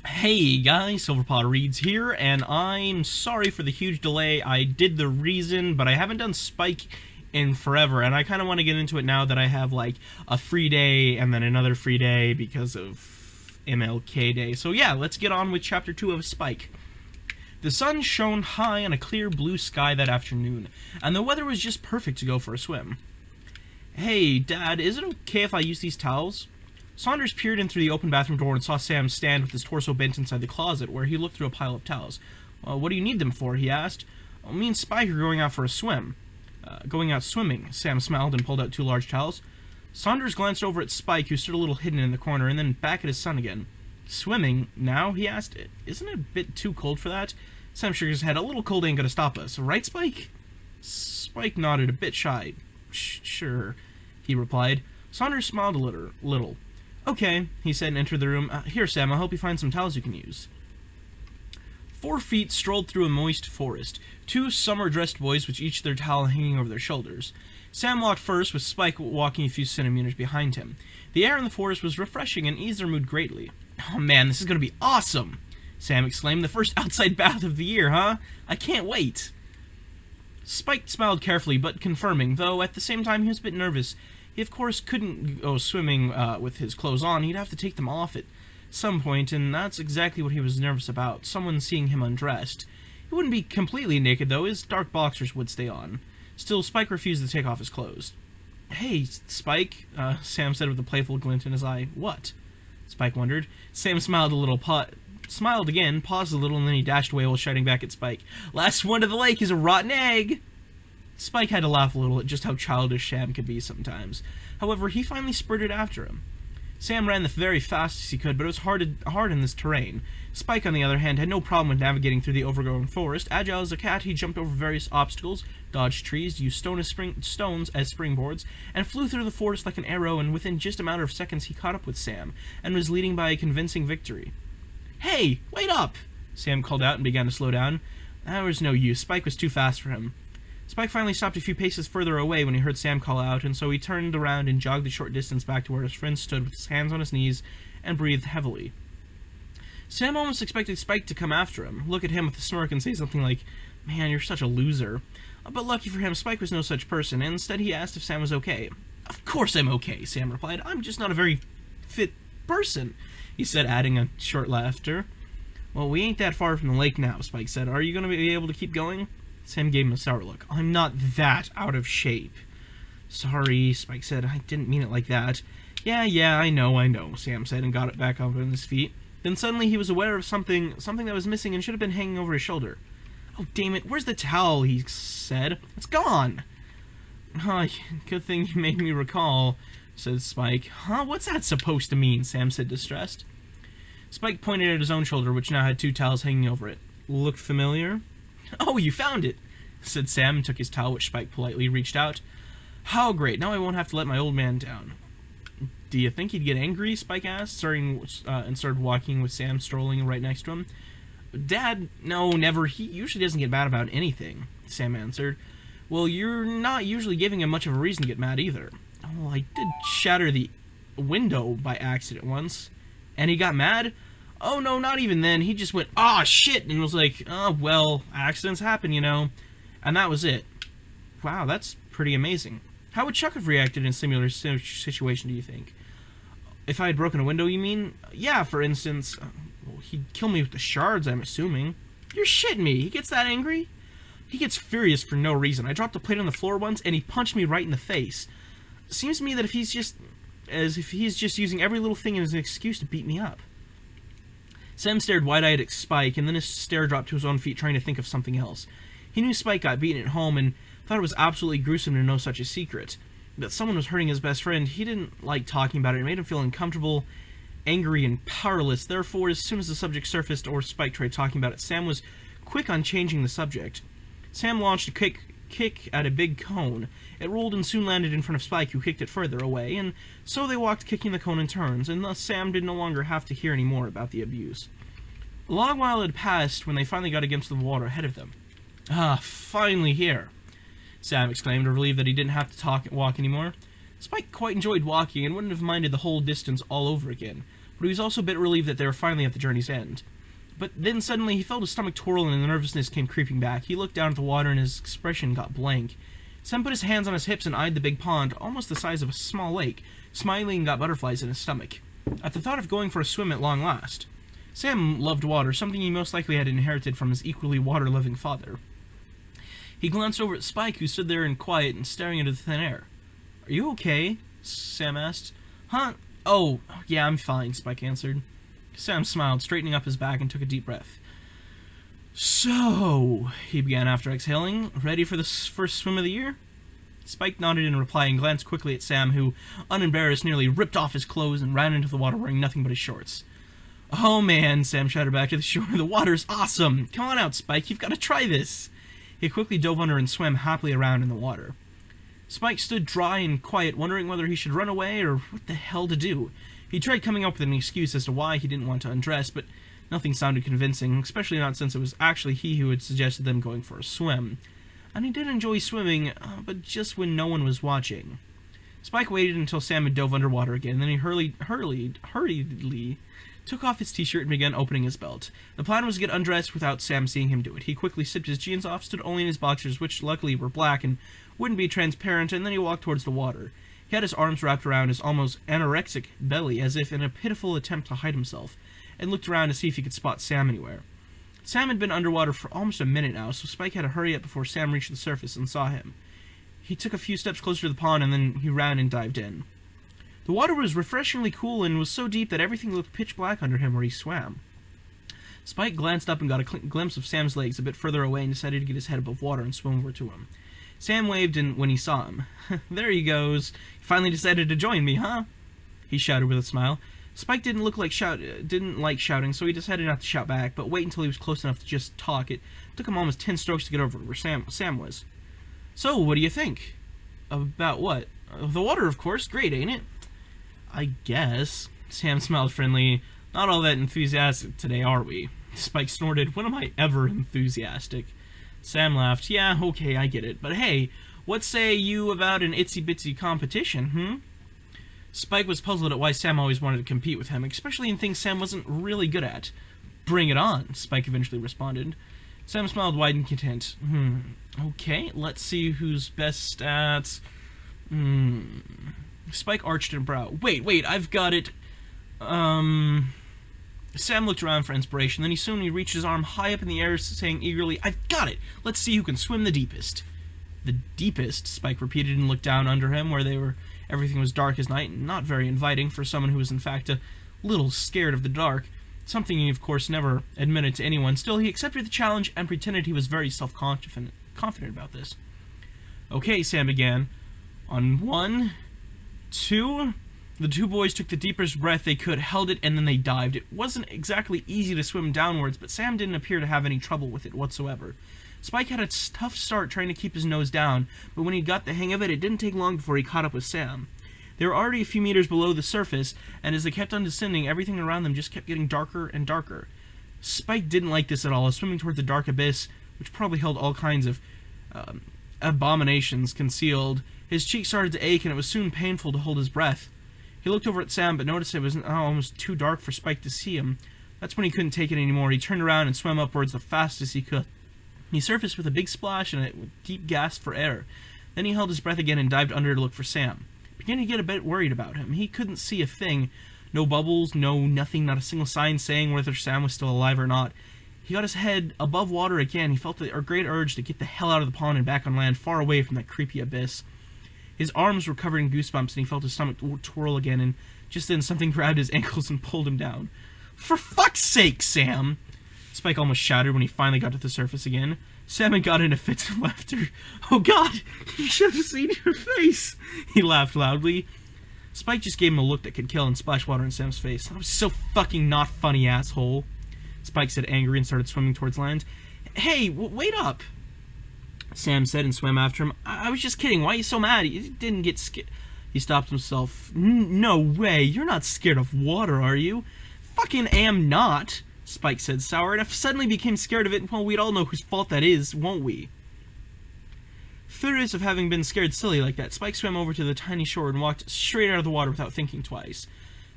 Hey guys, Silverpaw Reads here, and I'm sorry for the huge delay. I did the reason, but I haven't done Spike in forever, and I kind of want to get into it now that I have like a free day and then another free day because of MLK Day. So yeah, let's get on with Chapter 2 of Spike. The sun shone high on a clear blue sky that afternoon, and the weather was just perfect to go for a swim. Hey, Dad, is it okay if I use these towels? Saunders peered in through the open bathroom door and saw Sam stand with his torso bent inside the closet, where he looked through a pile of towels. What do you need them for? He asked. Me and Spike are going out for a swim. Going out swimming, Sam smiled and pulled out two large towels. Saunders glanced over at Spike, who stood a little hidden in the corner, and then back at his son again. Swimming? Now? He asked. Isn't it a bit too cold for that? Sam shook his head. A little cold ain't gonna stop us, right, Spike? Spike nodded, a bit shy. Sure, he replied. Saunders smiled a little. Okay, he said and entered the room. Here, Sam, I'll help you find some towels you can use. 4 feet strolled through a moist forest. 2 summer-dressed boys with each their towel hanging over their shoulders. Sam walked first, with Spike walking a few centimeters behind him. The air in the forest was refreshing and eased their mood greatly. Oh man, this is going to be awesome! Sam exclaimed. The first outside bath of the year, huh? I can't wait! Spike smiled carefully, but confirming, though at the same time he was a bit nervous. He, of course, couldn't go swimming with his clothes on. He'd have to take them off at some point, and that's exactly what he was nervous about, someone seeing him undressed. He wouldn't be completely naked, though. His dark boxers would stay on. Still, Spike refused to take off his clothes. Hey, Spike, Sam said with a playful glint in his eye. What? Spike wondered. Sam smiled a little, smiled again, paused a little, and then he dashed away while shouting back at Spike. Last one to the lake is a rotten egg! Spike had to laugh a little at just how childish Sam could be sometimes. However, he finally spurted after him. Sam ran the very fast as he could, but it was hard in this terrain. Spike, on the other hand, had no problem with navigating through the overgrown forest. Agile as a cat, he jumped over various obstacles, dodged trees, used stones as springboards, and flew through the forest like an arrow, and within just a matter of seconds he caught up with Sam, and was leading by a convincing victory. Hey, wait up! Sam called out and began to slow down. There was no use. Spike was too fast for him. Spike finally stopped a few paces further away when he heard Sam call out, and so he turned around and jogged the short distance back to where his friend stood with his hands on his knees and breathed heavily. Sam almost expected Spike to come after him, look at him with a smirk and say something like, "Man, you're such a loser." But lucky for him, Spike was no such person, and instead he asked if Sam was okay. "Of course I'm okay," Sam replied. "I'm just not a very fit person," he said, adding a short laughter. "Well, we ain't that far from the lake now," Spike said. "Are you going to be able to keep going?" Sam gave him a sour look. "I'm not that out of shape." "Sorry," Spike said. "I didn't mean it like that." Yeah, I know, Sam said and got it back up on his feet. Then suddenly he was aware of something that was missing and should have been hanging over his shoulder. "Oh, damn it, where's the towel?" he said. "It's gone." "Oh, good thing you made me recall," said Spike. "Huh? What's that supposed to mean?" Sam said, distressed. Spike pointed at his own shoulder, which now had 2 towels hanging over it. "Look familiar?" "Oh, you found it," said Sam and took his towel, which Spike politely reached out. "How great, now I won't have to let my old man down." "Do you think he'd get angry?" Spike asked, and started walking with Sam strolling right next to him. "Dad, no, never. He usually doesn't get mad about anything," Sam answered. "Well, you're not usually giving him much of a reason to get mad either." "Oh, I did shatter the window by accident once." "And he got mad?" "Oh, no, not even then. He just went, 'Ah, shit,' and was like, 'Oh, well, accidents happen, you know.' And that was it." "Wow, that's pretty amazing. How would Chuck have reacted in a similar situation, do you think?" "If I had broken a window, you mean?" "Yeah, for instance." "Well, he'd kill me with the shards, I'm assuming." "You're shitting me. He gets that angry?" "He gets furious for no reason. I dropped a plate on the floor once, and he punched me right in the face. Seems to me that if he's just using every little thing as an excuse to beat me up." Sam stared wide-eyed at Spike, and then his stare dropped to his own feet, trying to think of something else. He knew Spike got beaten at home, and thought it was absolutely gruesome to know such a secret. That someone was hurting his best friend, he didn't like talking about it. It made him feel uncomfortable, angry, and powerless. Therefore, as soon as the subject surfaced or Spike tried talking about it, Sam was quick on changing the subject. Sam launched a kick at a big cone. It rolled and soon landed in front of Spike, who kicked it further away, and so they walked kicking the cone in turns, and thus Sam did no longer have to hear any more about the abuse. A long while had passed when they finally got against the water ahead of them. "Ah, finally here," Sam exclaimed, relieved that he didn't have to walk anymore. Spike quite enjoyed walking and wouldn't have minded the whole distance all over again, but he was also a bit relieved that they were finally at the journey's end. But then suddenly he felt his stomach twirl and the nervousness came creeping back. He looked down at the water and his expression got blank. Sam put his hands on his hips and eyed the big pond, almost the size of a small lake, smiling and got butterflies in his stomach, at the thought of going for a swim at long last. Sam loved water, something he most likely had inherited from his equally water-loving father. He glanced over at Spike, who stood there in quiet and staring into the thin air. "Are you okay?" Sam asked. "Huh? Oh, yeah, I'm fine," Spike answered. Sam smiled, straightening up his back, and took a deep breath. "So," he began after exhaling, "ready for the first swim of the year?" Spike nodded in reply and glanced quickly at Sam, who, unembarrassed, nearly ripped off his clothes and ran into the water wearing nothing but his shorts. "Oh man," Sam shouted back to the shore, "the water's awesome! Come on out, Spike, you've got to try this!" He quickly dove under and swam happily around in the water. Spike stood dry and quiet, wondering whether he should run away or what the hell to do. He tried coming up with an excuse as to why he didn't want to undress, but nothing sounded convincing, especially not since it was actually he who had suggested them going for a swim. And he did enjoy swimming, but just when no one was watching. Spike waited until Sam had dove underwater again, then he hurriedly took off his t-shirt and began opening his belt. The plan was to get undressed without Sam seeing him do it. He quickly sipped his jeans off, stood only in his boxers, which luckily were black and wouldn't be transparent, and then he walked towards the water. He had his arms wrapped around his almost anorexic belly, as if in a pitiful attempt to hide himself, and looked around to see if he could spot Sam anywhere. Sam had been underwater for almost a minute now, so Spike had to hurry up before Sam reached the surface and saw him. He took a few steps closer to the pond, and then he ran and dived in. The water was refreshingly cool and was so deep that everything looked pitch black under him where he swam. Spike glanced up and got a glimpse of Sam's legs a bit further away and decided to get his head above water and swim over to him. Sam waved when he saw him. "There he goes. You finally decided to join me, huh?" he shouted with a smile. Spike didn't like shouting, so he decided not to shout back, but wait until he was close enough to just talk. It took him almost 10 strokes to get over where Sam was. "So, what do you think?" "About what?" "The water, of course. Great, ain't it?" "I guess." Sam smiled friendly. "Not all that enthusiastic today, are we?" Spike snorted. "When am I ever enthusiastic?" Sam laughed. "Yeah, okay, I get it. But hey, what say you about an itsy-bitsy competition, Spike was puzzled at why Sam always wanted to compete with him, especially in things Sam wasn't really good at. "Bring it on," Spike eventually responded. Sam smiled wide and content. Okay, let's see who's best at... Spike arched a brow. Wait, I've got it. Sam looked around for inspiration, then he soon reached his arm high up in the air, saying eagerly, "I've got it! Let's see who can swim the deepest." "The deepest?" Spike repeated and looked down under him where everything was dark as night and not very inviting for someone who was in fact a little scared of the dark, something he of course never admitted to anyone. Still, he accepted the challenge and pretended he was very confident about this. "Okay," Sam began. "On 1, 2... The two boys took the deepest breath they could, held it, and then they dived. It wasn't exactly easy to swim downwards, but Sam didn't appear to have any trouble with it whatsoever. Spike had a tough start trying to keep his nose down, but when he got the hang of it, it didn't take long before he caught up with Sam. They were already a few meters below the surface, and as they kept on descending, everything around them just kept getting darker and darker. Spike didn't like this at all, swimming toward the dark abyss, which probably held all kinds of abominations concealed. His cheeks started to ache, and it was soon painful to hold his breath. He looked over at Sam, but noticed it was almost too dark for Spike to see him. That's when he couldn't take it anymore. He turned around and swam upwards the fastest he could. He surfaced with a big splash and a deep gasp for air. Then he held his breath again and dived under to look for Sam. Beginning to get a bit worried about him. He couldn't see a thing. No bubbles, nothing, not a single sign saying whether Sam was still alive or not. He got his head above water again. He felt a great urge to get the hell out of the pond and back on land, far away from that creepy abyss. His arms were covered in goosebumps, and he felt his stomach twirl again, and just then something grabbed his ankles and pulled him down. "For fuck's sake, Sam!" Spike almost shouted when he finally got to the surface again. Sam had got into fits of laughter. "Oh God, you should have seen your face!" He laughed loudly. Spike just gave him a look that could kill and splashed water in Sam's face. "That was so fucking not funny, asshole," Spike said angry and started swimming towards land. "Hey, wait up!" Sam said and swam after him. I was just kidding. Why are you so mad? You didn't get scared." He stopped himself. "No way. You're not scared of water, are you?" "Fucking am not," Spike said sour, "and if suddenly became scared of it, well, we'd all know whose fault that is, won't we?" Furious of having been scared silly like that, Spike swam over to the tiny shore and walked straight out of the water without thinking twice.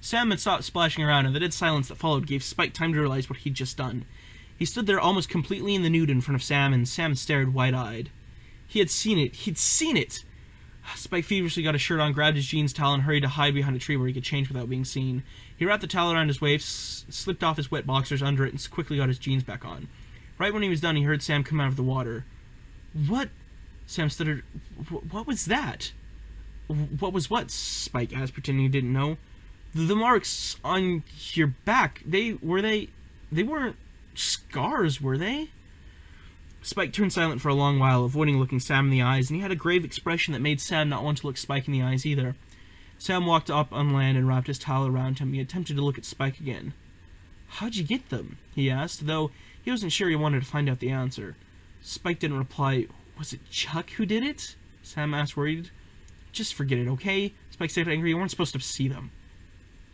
Sam had stopped splashing around, and the dead silence that followed gave Spike time to realize what he'd just done. He stood there almost completely in the nude in front of Sam, and Sam stared wide-eyed. He had seen it. He'd seen it! Spike feverishly got his shirt on, grabbed his jeans towel, and hurried to hide behind a tree where he could change without being seen. He wrapped the towel around his waist, slipped off his wet boxers under it, and quickly got his jeans back on. Right when he was done, he heard Sam come out of the water. What? Sam stuttered. What was that? What was what? Spike asked, pretending he didn't know. The marks on your back, they weren't scars, were they? Spike turned silent for a long while, avoiding looking Sam in the eyes, and he had a grave expression that made Sam not want to look Spike in the eyes either. Sam walked up on land and wrapped his towel around him. He attempted to look at Spike again. How'd you get them? He asked, though he wasn't sure he wanted to find out the answer. Spike didn't reply. Was it Chuck who did it? Sam asked, worried. Just forget it, okay? Spike said angry. You weren't supposed to see them.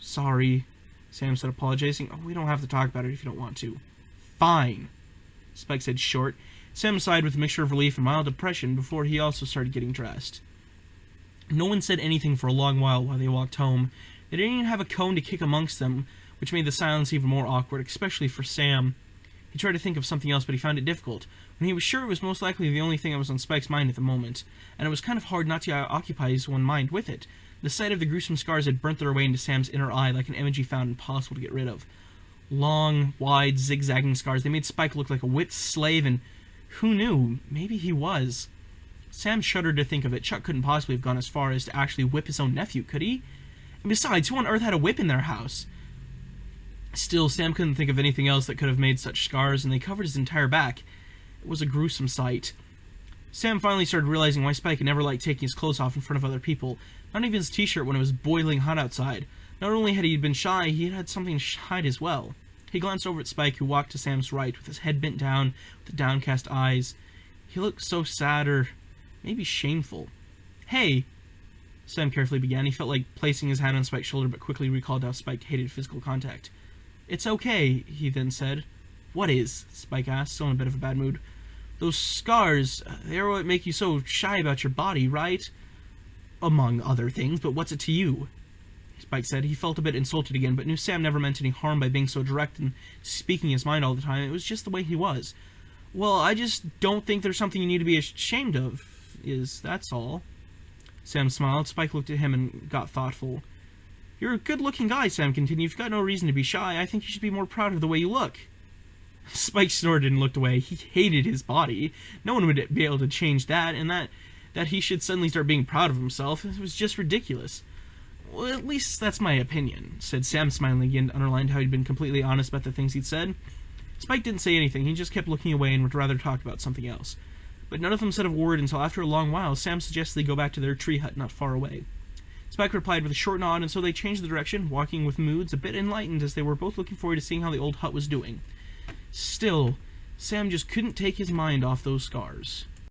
Sorry, Sam said, apologizing. Oh, we don't have to talk about it if you don't want to. Fine, Spike said, short. Sam sighed with a mixture of relief and mild depression before he also started getting dressed. No one said anything for a long while they walked home. They didn't even have a cone to kick amongst them, which made the silence even more awkward, especially for Sam. He tried to think of something else, but he found it difficult, when he was sure it was most likely the only thing that was on Spike's mind at the moment, and it was kind of hard not to occupy his own mind with it. The sight of the gruesome scars had burnt their way into Sam's inner eye like an image he found impossible to get rid of. Long, wide, zigzagging scars, they made Spike look like a whipped slave, and who knew, maybe he was. Sam shuddered to think of it. Chuck couldn't possibly have gone as far as to actually whip his own nephew, could he? And besides, who on earth had a whip in their house? Still, Sam couldn't think of anything else that could have made such scars, and they covered his entire back. It was a gruesome sight. Sam finally started realizing why Spike had never liked taking his clothes off in front of other people, not even his t-shirt when it was boiling hot outside. Not only had he been shy, he had something to hide as well. He glanced over at Spike, who walked to Sam's right, with his head bent down, with downcast eyes. He looked so sad, or maybe shameful. Hey, Sam carefully began. He felt like placing his hand on Spike's shoulder, but quickly recalled how Spike hated physical contact. It's okay, he then said. What is? Spike asked, still in a bit of a bad mood. Those scars, they're what make you so shy about your body, right? Among other things, but what's it to you? Spike said. He felt a bit insulted again, but knew Sam never meant any harm by being so direct and speaking his mind all the time. It was just the way he was. Well, I just don't think there's something you need to be ashamed of, that's all. Sam smiled. Spike looked at him and got thoughtful. You're a good-looking guy, Sam continued. You've got no reason to be shy. I think you should be more proud of the way you look. Spike snorted and looked away. He hated his body. No one would be able to change that, and that he should suddenly start being proud of himself. It was just ridiculous. Well, at least that's my opinion, said Sam, smiling again, underlined how he'd been completely honest about the things he'd said. Spike didn't say anything. He just kept looking away and would rather talk about something else. But none of them said a word until after a long while, Sam suggested they go back to their tree hut not far away. Spike replied with a short nod, and so they changed the direction, walking with moods a bit enlightened as they were both looking forward to seeing how the old hut was doing. Still, Sam just couldn't take his mind off those scars.